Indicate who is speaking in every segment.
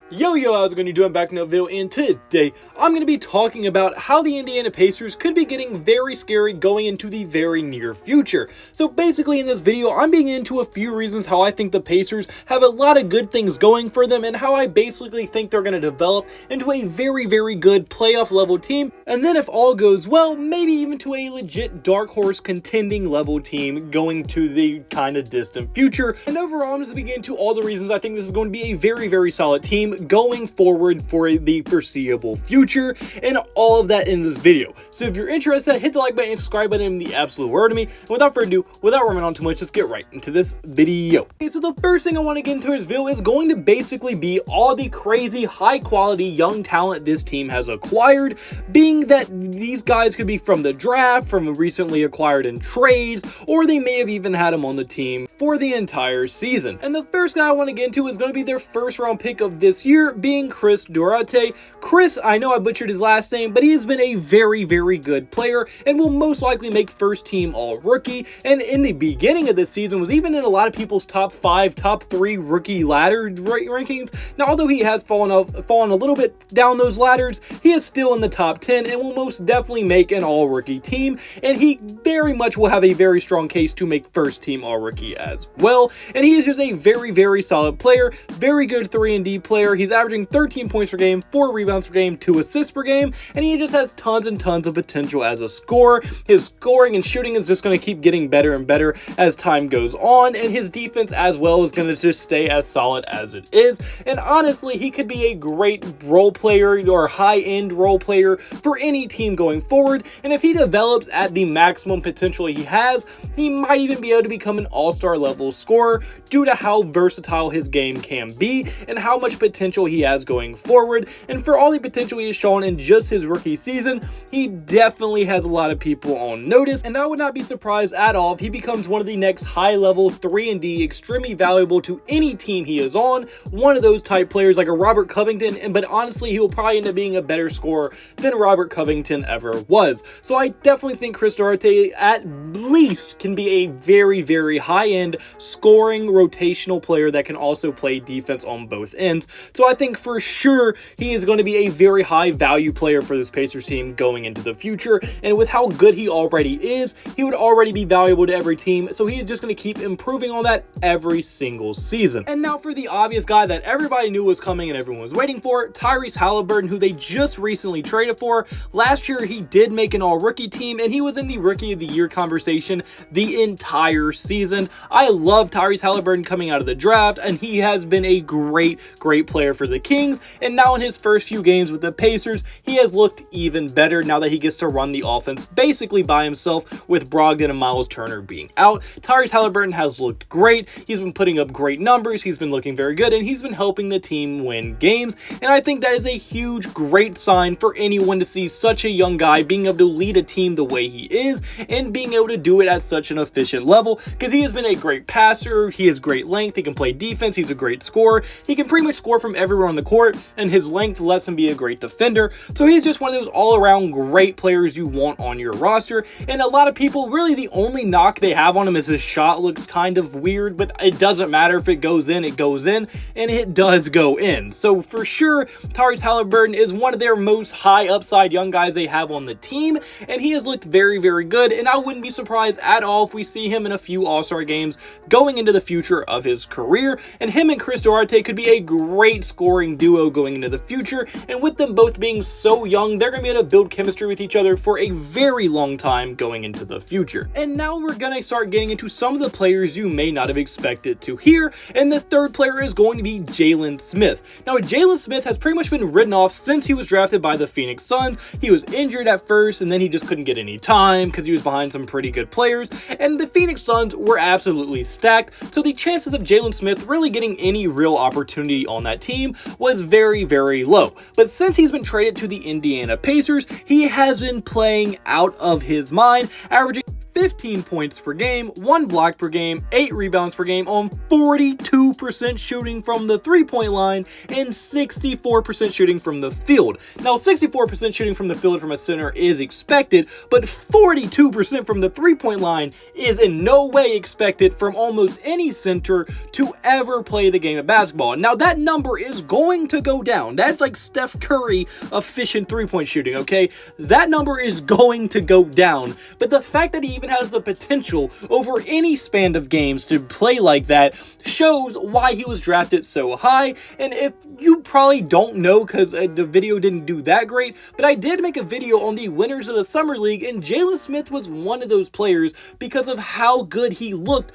Speaker 1: Yo, how's it going? I'm back in another video, and today I'm going to be talking about how the Indiana Pacers could be getting very scary going into the very near future. So basically in this video, I'm being into a few reasons how I think the Pacers have a lot of good things going for them and how I basically think they're going to develop into a very good playoff level team. And then if all goes well, maybe even to a legit dark horse contending level team going to the kind of distant future. And overall, I'm just going to begin to all the reasons I think this is going to be a very solid team going forward for the foreseeable future, and all of that in this video. So if you're interested, hit the like button and subscribe button, the absolute word to me. And without further ado, without running on too much, let's get right into this video. Okay, so the first thing I want to get into this video is going to basically be all the crazy high quality young talent this team has acquired, being that these guys could be from the draft, from recently acquired in trades, or they may have even had them on the team for the entire season. And the first guy I want to get into is going to be their first round pick of this year, being Durate. Chris, I know I butchered his last name, but he has been a very good player and will most likely make first team all rookie, and in the beginning of this season was even in a lot of people's top 5, top 3 rookie ladder rankings. Now, although he has fallen a little bit down those ladders, he is still in the top 10 and will most definitely make an all rookie team, and he very much will have a very strong case to make first team all rookie as well. And he is just a very solid player, very good 3-and-D player. He's averaging 13 points per game, 4 rebounds per game, 2 assists per game, and he just has tons of potential as a scorer. His scoring and shooting is just going to keep getting better and better as time goes on, and his defense as well is going to just stay as solid as it is. And honestly, he could be a great role player or high-end role player for any team going forward, and if he develops at the maximum potential he has, he might even be able to become an all-star level scorer due to how versatile his game can be and how much potential he has going forward. And for all the potential he has shown in just his rookie season, he definitely has a lot of people on notice, and I would not be surprised at all if he becomes one of the next high-level 3-and-D, extremely valuable to any team he is on, one of those type players like a Robert Covington, but honestly he will probably end up being a better scorer than Robert Covington ever was. So I definitely think Chris Durate at least can be a very high-end scoring rotational player that can also play defense on both ends. So I think for sure he is going to be a very high value player for this Pacers team going into the future, and with how good he already is, he would already be valuable to every team, so he is just going to keep improving on that every single season. And now for the obvious guy that everybody knew was coming and everyone was waiting for, Tyrese Haliburton, who they just recently traded for. Last year he did make an all rookie team, and he was in the rookie of the year conversation the entire season. I love Tyrese Haliburton coming out of the draft, and he has been a great player for the Kings, and now in his first few games with the Pacers, he has looked even better now that he gets to run the offense basically by himself with Brogdon and Miles Turner being out. Tyrese Haliburton has looked great. He's been putting up great numbers. He's been looking very good, and he's been helping the team win games, and I think that is a huge, great sign for anyone to see such a young guy being able to lead a team the way he is and being able to do it at such an efficient level, because he has been a great passer. He has great length. He can play defense. He's a great scorer. He can pretty much score from everywhere on the court, and his length lets him be a great defender. So he's just one of those all-around great players you want on your roster, and a lot of people, really the only knock they have on him is his shot looks kind of weird, but it doesn't matter. If it goes in, it goes in, and it does go in. So for sure, Tyrese Haliburton is one of their most high upside young guys they have on the team, and he has looked very good, and I wouldn't be surprised at all if we see him in a few all-star games going into the future of his career. And him and Chris Durate could be a great scoring duo going into the future, and with them both being so young, they're going to be able to build chemistry with each other for a very long time going into the future. And now we're going to start getting into some of the players you may not have expected to hear, and the third player is going to be Jaylen Smith. Now, Jaylen Smith has pretty much been written off since he was drafted by the Phoenix Suns. He was injured at first, and then he just couldn't get any time because he was behind some pretty good players, and the Phoenix Suns were absolutely stacked, so the chances of Jaylen Smith really getting any real opportunity on that team was very low. But since he's been traded to the Indiana Pacers, he has been playing out of his mind, averaging 15 points per game, 1 block per game, 8 rebounds per game on 42% shooting from the three-point line and 64% shooting from the field. Now, 64% shooting from the field from a center is expected, but 42% from the three-point line is in no way expected from almost any center to ever play the game of basketball. Now, that number is going to go down. That's like Steph Curry efficient three-point shooting, okay? That number is going to go down, but the fact that he even has the potential over any span of games to play like that shows why he was drafted so high. And if you probably don't know because the video didn't do that great, but I did make a video on the winners of the Summer League, and Jaylen Smith was one of those players because of how good he looked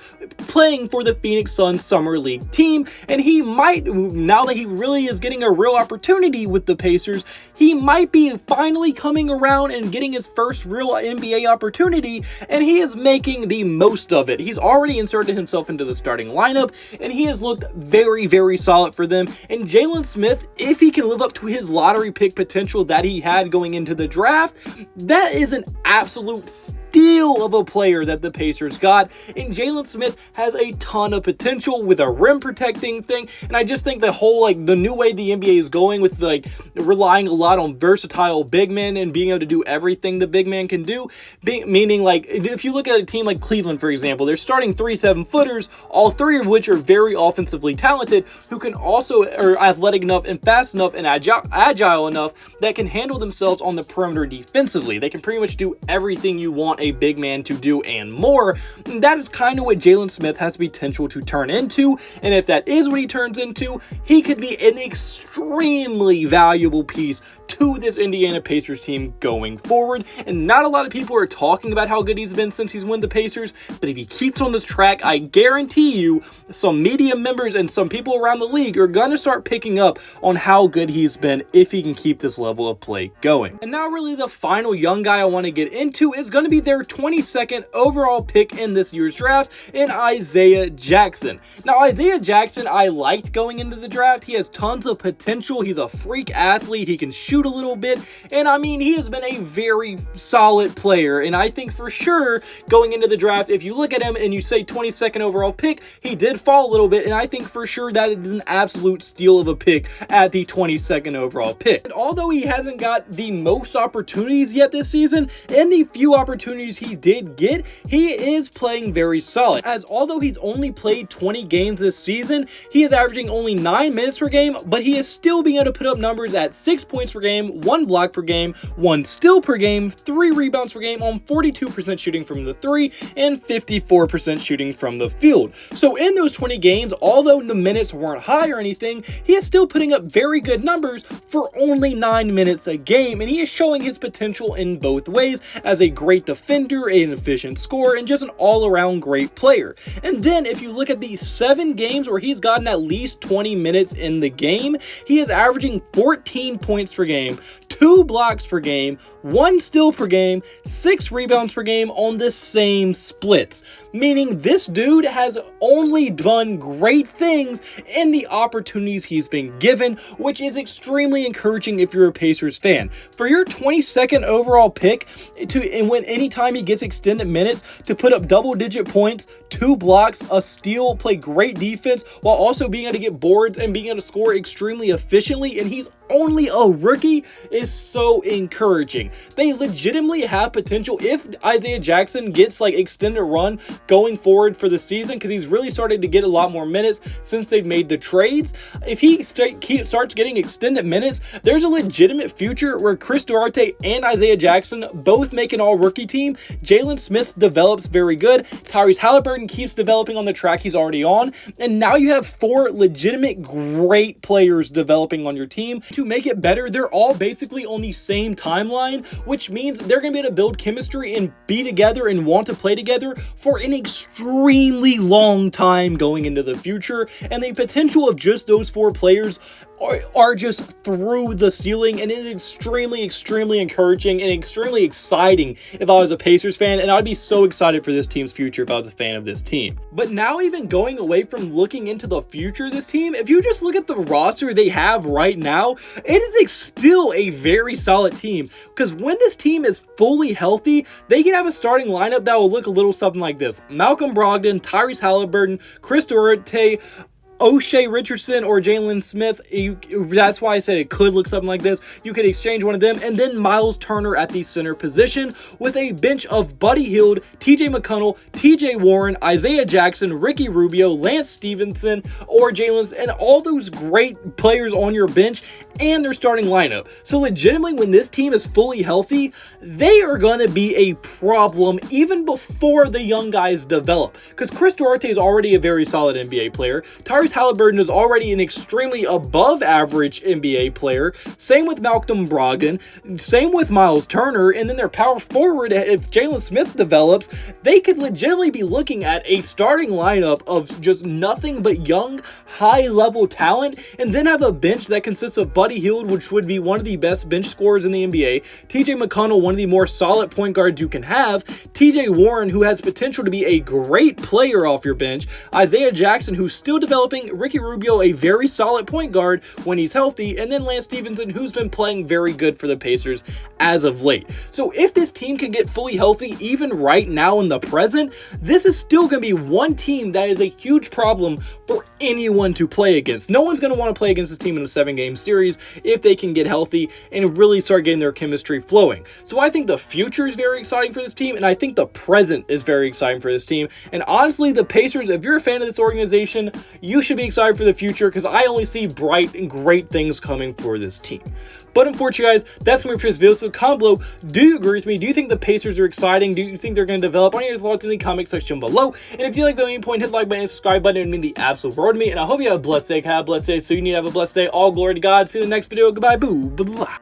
Speaker 1: playing for the Phoenix Suns Summer League team. And he might, now that he really is getting a real opportunity with the Pacers, he might be finally coming around and getting his first real NBA opportunity, and he is making the most of it. He's already inserted himself into the starting lineup, and he has looked very, very solid for them. And Jaylen Smith, if he can live up to his lottery pick potential that he had going into the draft, that is an absolute steal of a player that the Pacers got. And Jaylen Smith has a ton of potential with a rim protecting thing, and I just think the whole, like, the new way the NBA is going with, like, relying a lot on versatile big men and being able to do everything the big man can do, meaning, like, if you look at a team like Cleveland, for example, they're starting 3 7-footers, all 3 of which are very offensively talented, who can also are athletic enough and fast enough and agile enough that can handle themselves on the perimeter defensively. They can pretty much do everything you want a big man to do and more. And that is kind of what Jaylen Smith has the potential to turn into, and if that is what he turns into, he could be an extremely valuable piece to this Indiana Pacers team going forward. And not a lot of people are talking about how good he's been since he's won the Pacers, but if he keeps on this track, I guarantee you some media members and some people around the league are gonna start picking up on how good he's been if he can keep this level of play going. And now really the final young guy I want to get into is going to be their 22nd overall pick in this year's draft, in Isiah Jackson. Now, Isiah Jackson I liked going into the draft. He has tons of potential. He's a freak athlete. He can shoot a little bit, and I mean, he has been a very solid player. And I think for sure going into the draft, if you look at him and you say 22nd overall pick, he did fall a little bit, and I think for sure that is an absolute steal of a pick at the 22nd overall pick. And although he hasn't got the most opportunities yet this season, and the few opportunities he did get, he is playing very solid, as although he's only played 20 games this season, he is averaging only 9 minutes per game, but he is still being able to put up numbers at 6 points per game, 1 block per game, 1 steal per game, 3 rebounds per game on 42% shooting from the 3 and 54% shooting from the field. So in those 20 games, although the minutes weren't high or anything, he is still putting up very good numbers for only 9 minutes a game, and he is showing his potential in both ways as a great defender, an efficient scorer, and just an all-around great player. And then if you look at the 7 games where he's gotten at least 20 minutes in the game, he is averaging 14 points per game, 2 blocks per game, 1 steal per game, 6 rebounds per game on the same splits. Meaning this dude has only done great things in the opportunities he's been given, which is extremely encouraging if you're a Pacers fan. For your 22nd overall pick, and when anytime he gets extended minutes, to put up double-digit points, 2 blocks, a steal, play great defense, while also being able to get boards and being able to score extremely efficiently, and he's only a rookie, is so encouraging. They legitimately have potential if Isiah Jackson gets like extended run going forward for the season, because he's really started to get a lot more minutes since they've made the trades. If he starts getting extended minutes, there's a legitimate future where Chris Durate and Isiah Jackson both make an all-rookie team. Jaylen Smith develops very good. Tyrese Haliburton keeps developing on the track he's already on. And now you have 4 legitimate great players developing on your team. To make it better, they're all basically on the same timeline, which means they're going to be able to build chemistry and be together and want to play together for an extremely long time going into the future. And the potential of just those 4 players are just through the ceiling, and it is extremely encouraging and extremely exciting if I was a Pacers fan, and I'd be so excited for this team's future if I was a fan of this team. But now, even going away from looking into the future of this team, if you just look at the roster they have right now, it is still a very solid team, because when this team is fully healthy, they can have a starting lineup that will look a little something like this: Malcolm Brogdon, Tyrese Haliburton, Chris Durate, O'Shea Richardson, or Jaylen Smith. That's why I said it could look something like this. You could exchange one of them, and then Miles Turner at the center position, with a bench of Buddy Hield, TJ McConnell, TJ Warren, Isiah Jackson, Ricky Rubio, Lance Stevenson, or Jalen, and all those great players on your bench and their starting lineup. So legitimately, when this team is fully healthy, they are going to be a problem even before the young guys develop, because Chris Durate is already a very solid NBA player. Tyrese Haliburton is already an extremely above average NBA player. Same with Malcolm Brogdon. Same with Miles Turner. And then their power forward, if Jaylen Smith develops, they could legitimately be looking at a starting lineup of just nothing but young, high-level talent, and then have a bench that consists of Buddy Hield, which would be one of the best bench scorers in the NBA, TJ McConnell, one of the more solid point guards you can have, TJ Warren, who has potential to be a great player off your bench, Isiah Jackson, who's still developing, Ricky Rubio, a very solid point guard when he's healthy, and then Lance Stevenson, who's been playing very good for the Pacers as of late. So if this team can get fully healthy even right now in the present, this is still going to be one team that is a huge problem for anyone to play against. No one's going to want to play against this team in a 7-game series if they can get healthy and really start getting their chemistry flowing. So I think the future is very exciting for this team, and I think the present is very exciting for this team. And honestly, the Pacers, if you're a fan of this organization, you should be excited for the future, because I only see bright and great things coming for this team. But unfortunately, guys, that's going to be for this video. So comment below, do you agree with me? Do you think the Pacers are exciting? Do you think they're going to develop? What are your thoughts in the comment section below? And if you like the video, hit the like button and subscribe button. It would mean the absolute world to me. And I hope you have a blessed day. Have a blessed day. So you need to have a blessed day. All glory to God. See you in the next video. Goodbye. Boo. Blah, blah, blah.